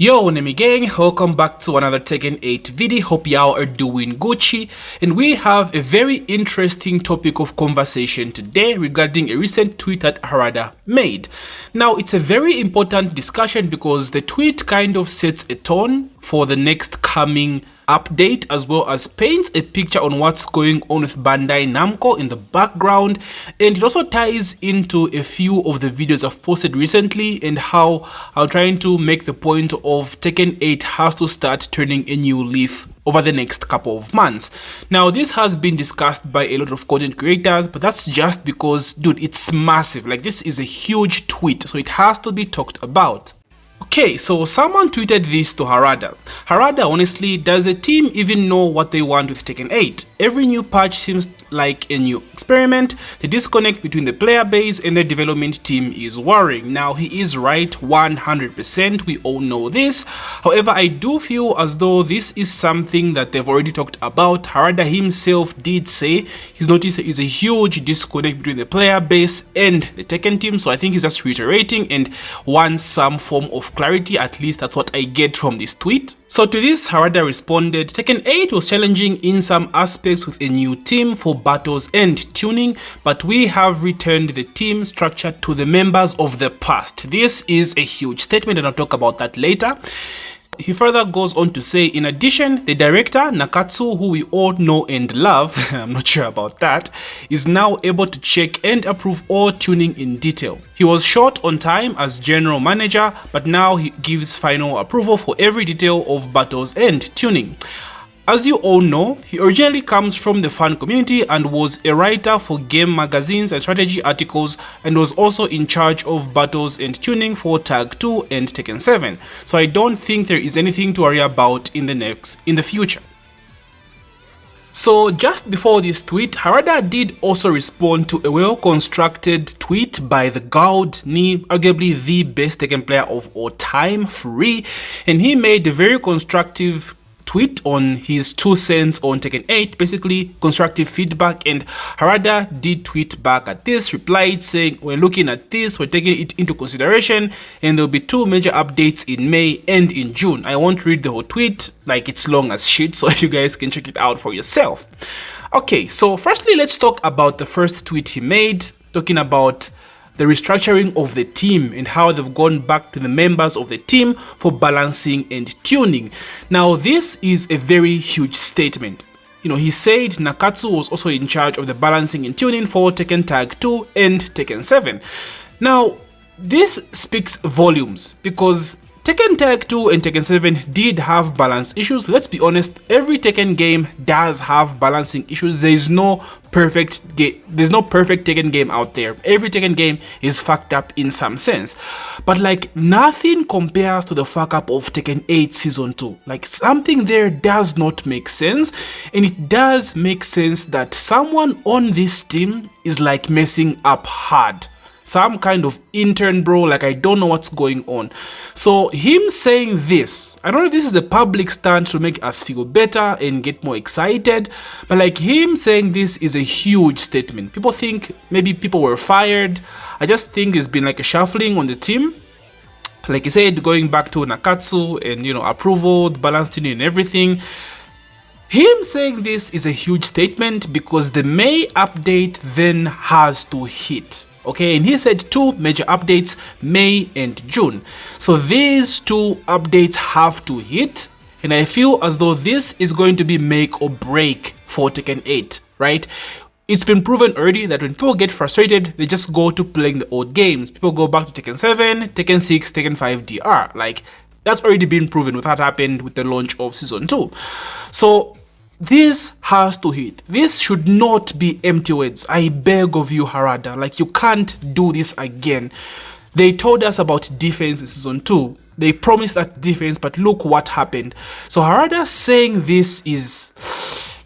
Yo Nemi gang, welcome back to another Tekken 8 video. Hope y'all are doing Gucci, and we have a very interesting topic of conversation today regarding a recent tweet that Harada made. Now it's a very important discussion because the tweet kind of sets a tone for the next coming update, as well as paints a picture on what's going on with Bandai Namco in the background, and it also ties into a few of the videos I've posted recently and how I'm trying to make the point of Tekken 8 has to start turning a new leaf over the next couple of months. Now this has been discussed by a lot of content creators, but that's just because, dude, it's massive. Like, this is a huge tweet, so it has to be talked about. Okay, so someone tweeted this to Harada. Harada, honestly, does the team even know what they want with Tekken 8? Every new patch seems like a new experiment. The disconnect between the player base and the development team is worrying. Now, he is right 100%, we all know this. However, I do feel as though this is something that they've already talked about. Harada himself did say he's noticed there is a huge disconnect between the player base and the Tekken team, so I think he's just reiterating and wants some form of clarity. At least that's what I get from this tweet. So to this, Harada responded, Tekken 8 was challenging in some aspects with a new team for battles and tuning, but we have returned the team structure to the members of the past. This is a huge statement, and I'll talk about that later. He further goes on to say, in addition, the director, Nakatsu, who we all know and love, I'm not sure about that, is now able to check and approve all tuning in detail. He was short on time as general manager, but now he gives final approval for every detail of battles and tuning. As you all know, he originally comes from the fan community and was a writer for game magazines and strategy articles, and was also in charge of battles and tuning for Tag 2 and Tekken 7. So I don't think there is anything to worry about in the future. So just before this tweet, Harada did also respond to a well-constructed tweet by the GOAT, arguably the best Tekken player of all time, Free, and he made a very constructive tweet on his 2 cents on Tekken 8, basically constructive feedback, and Harada did tweet back at this, replied saying, we're looking at this, we're taking it into consideration, and there'll be 2 major updates in May and in June. I won't read the whole tweet, like it's long as shit, so you guys can check it out for yourself. Okay, so firstly, let's talk about the first tweet he made, talking about the restructuring of the team and how they've gone back to the members of the team for balancing and tuning. Now, this is a very huge statement. You know, he said Nakatsu was also in charge of the balancing and tuning for Tekken Tag 2 and Tekken 7. Now, this speaks volumes because Tekken Tag 2 and Tekken 7 did have balance issues. Let's be honest, every Tekken game does have balancing issues. There's no perfect Tekken game out there. Every Tekken game is fucked up in some sense. But like, nothing compares to the fuck up of Tekken 8 Season 2. Like, something there does not make sense, and it does make sense that someone on this team is like messing up hard. Some kind of intern, bro, like I don't know what's going on. So him saying this, I don't know if this is a public stand to make us feel better and get more excited, but like him saying this is a huge statement. People think maybe people were fired. I just think there's been like a shuffling on the team. Like he said, going back to Nakatsu and, you know, approval, the balance tuning and everything. Him saying this is a huge statement because the May update then has to hit. Okay, and he said 2 major updates, May and June. So these 2 updates have to hit, and I feel as though this is going to be make or break for Tekken 8, right? It's been proven already that when people get frustrated, they just go to playing the old games. People go back to Tekken 7, Tekken 6, Tekken 5 DR. Like, that's already been proven with what happened with the launch of Season 2. So this has to hit. This should not be empty words. I beg of you, Harada. Like, you can't do this again. They told us about defense in Season 2. They promised that defense, but look what happened. So Harada saying this is...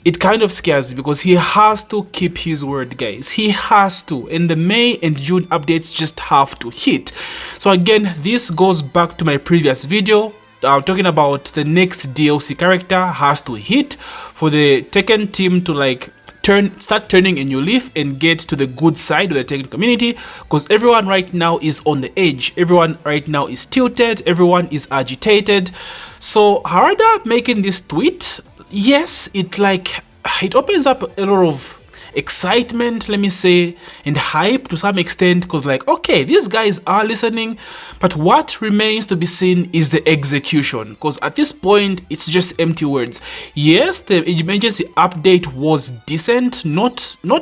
it kind of scares me because he has to keep his word, guys. He has to. And the May and June updates just have to hit. So again, this goes back to my previous video. I'm talking about the next DLC character has to hit for the Tekken team to like start turning a new leaf and get to the good side of the Tekken community, because everyone right now is on the edge. Everyone right now is tilted. Everyone is agitated. So Harada making this tweet, yes, it opens up a lot of excitement, let me say, and hype to some extent, because like, okay, these guys are listening, but what remains to be seen is the execution, because at this point it's just empty words. Yes, the emergency update was decent, not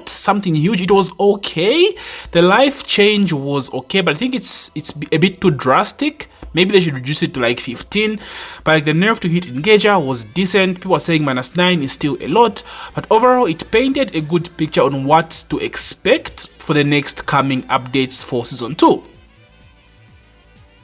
something huge. It was okay. The life change was okay, but I think it's a bit too drastic. Maybe they should reduce it to like 15, but like the nerf to hit engager was decent. People are saying -9 is still a lot, but overall it painted a good picture on what to expect for the next coming updates for season 2.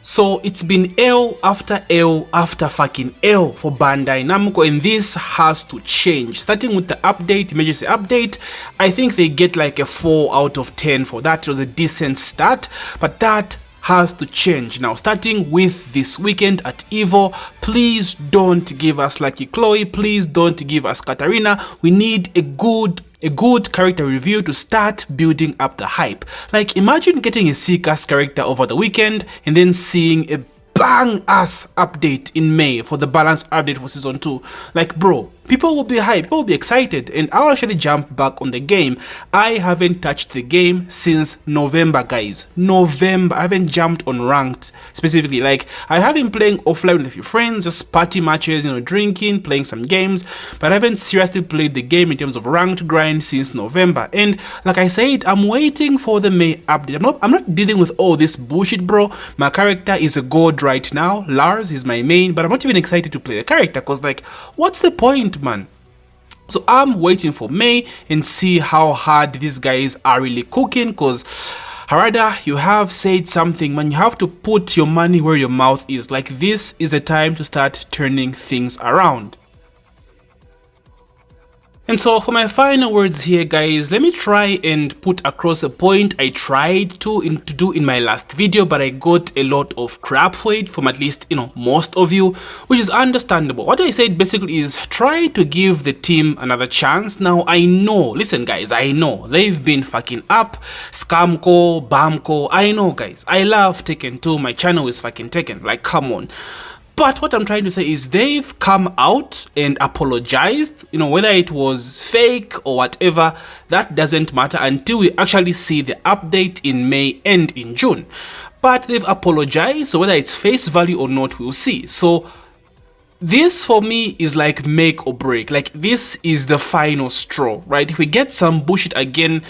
So it's been L after L after fucking L for Bandai Namco, and this has to change. Starting with the update, emergency update, I think they get like a 4 out of 10 for that. It was a decent start, but that has to change. Now, starting with this weekend at EVO, please don't give us Lucky Chloe, please don't give us Katarina. We need a good character review to start building up the hype. Like, imagine getting a C-cast character over the weekend and then seeing a bang ass update in May for the balanced update for season 2. Like, bro, people will be hyped, people will be excited, and I'll actually jump back on the game. I haven't touched the game since November, guys. November. I haven't jumped on ranked specifically. Like, I have been playing offline with a few friends, just party matches, you know, drinking, playing some games, but I haven't seriously played the game in terms of ranked grind since November. And like I said, I'm waiting for the May update. I'm not dealing with all this bullshit, bro. My character is a god right now. Lars is my main, but I'm not even excited to play the character, because like, what's the point, man? So I'm waiting for May and see how hard these guys are really cooking, because Harada, you have said something, man. You have to put your money where your mouth is. Like, this is the time to start turning things around. And so for my final words here, guys, let me try and put across a point I tried to do in my last video, but I got a lot of crap for it from at least, you know, most of you, which is understandable. What I said basically is try to give the team another chance. Now, I know, listen guys, I know they've been fucking up, Scamco, Bamco, I know guys, I love Tekken too, my channel is fucking Tekken, like, come on. But what I'm trying to say is they've come out and apologized, you know, whether it was fake or whatever, that doesn't matter until we actually see the update in May and in June. But they've apologized, so whether it's face value or not, we'll see. So this for me is like make or break. Like, this is the final straw, right? If we get some bullshit again,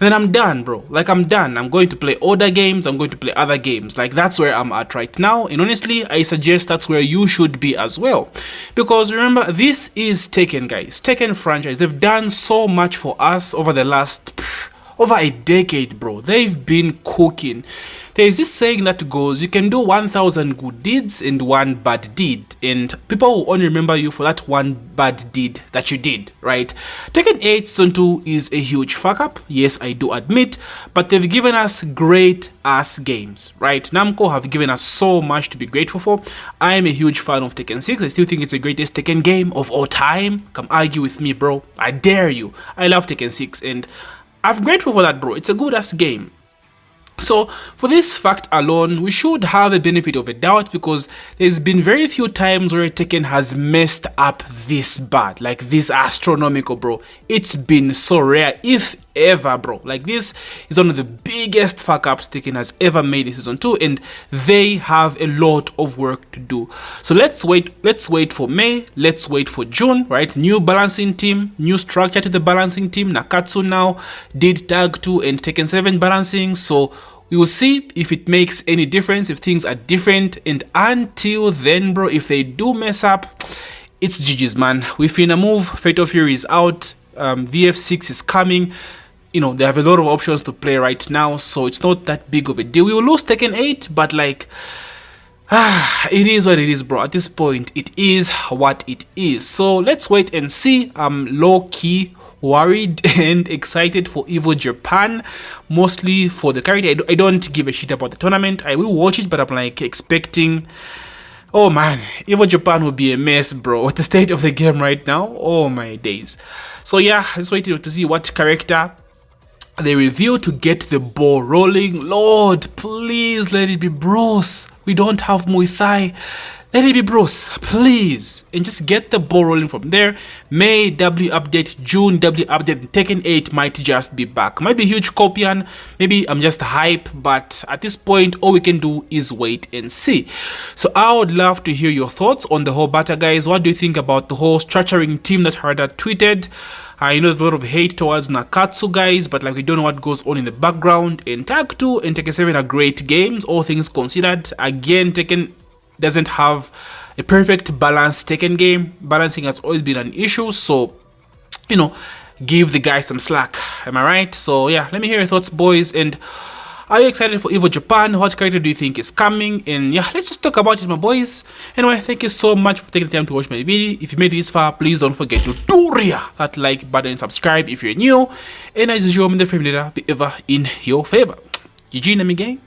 then I'm done, bro. Like, I'm done. I'm going to play other games. I'm going to play other games. Like, that's where I'm at right now. And honestly, I suggest that's where you should be as well. Because remember, this is Tekken, guys. Tekken franchise. They've done so much for us over the last over a decade, bro. They've been cooking. There's this saying that goes, you can do 1,000 good deeds and 1 bad deed, and people will only remember you for that 1 bad deed that you did, right? Tekken 8 Season 2 is a huge fuck up, yes, I do admit, but they've given us great ass games, right? Namco have given us so much to be grateful for. I am a huge fan of Tekken 6. I still think it's the greatest Tekken game of all time. Come argue with me, bro. I dare you. I love Tekken 6 and I'm grateful for that, bro. It's a good ass game. So for this fact alone, we should have a benefit of a doubt, because there's been very few times where Tekken has messed up this bad, like this astronomical, bro. It's been so rare, if ever, bro. Like, this is one of the biggest fuck ups Tekken has ever made in season 2, and they have a lot of work to do. So let's wait for May, let's wait for June, right? New balancing team, new structure to the balancing team. Nakatsu now did Tag 2 and Tekken 7 balancing, so we will see if it makes any difference, if things are different. And until then, bro, if they do mess up, it's GG's, man. We finna move. Fatal Fury is out. VF6 is coming. You know, they have a lot of options to play right now, so it's not that big of a deal. We will lose Tekken 8, but like, it is what it is, bro. At this point, it is what it is. So let's wait and see. I'm low-key worried and excited for EVO Japan, mostly for the character. I don't give a shit about the tournament. I will watch it, but I'm like expecting Oh man, EVO Japan will be a mess, bro. With the state of the game right now, oh my days. So yeah, let's wait to see what character they reveal to get the ball rolling. Lord, please let it be Bruce. We don't have Muay Thai. Let it be Bruce, please. And just get the ball rolling from there. May W update, June W update, Tekken 8 might just be back. Might be huge copian, maybe I'm just hype, but at this point, all we can do is wait and see. So I would love to hear your thoughts on the whole beta, guys. What do you think about the whole structuring team that Harada tweeted? I know there's a lot of hate towards Nakatsu, guys, but like we don't know what goes on in the background. And Tag 2 and Tekken 7 are great games, all things considered. Again, Tekken doesn't have a perfect balanced Tekken game. Balancing has always been an issue, so you know, give the guys some slack. Am I right? So yeah, let me hear your thoughts, boys. And are you excited for EVO Japan? What character do you think is coming? And yeah, let's just talk about it, my boys. Anyway, thank you so much for taking the time to watch my video. If you made it this far, please don't forget to that like button and subscribe if you're new. And as usual, may the frame data be ever in your favor. GG, Nami gang.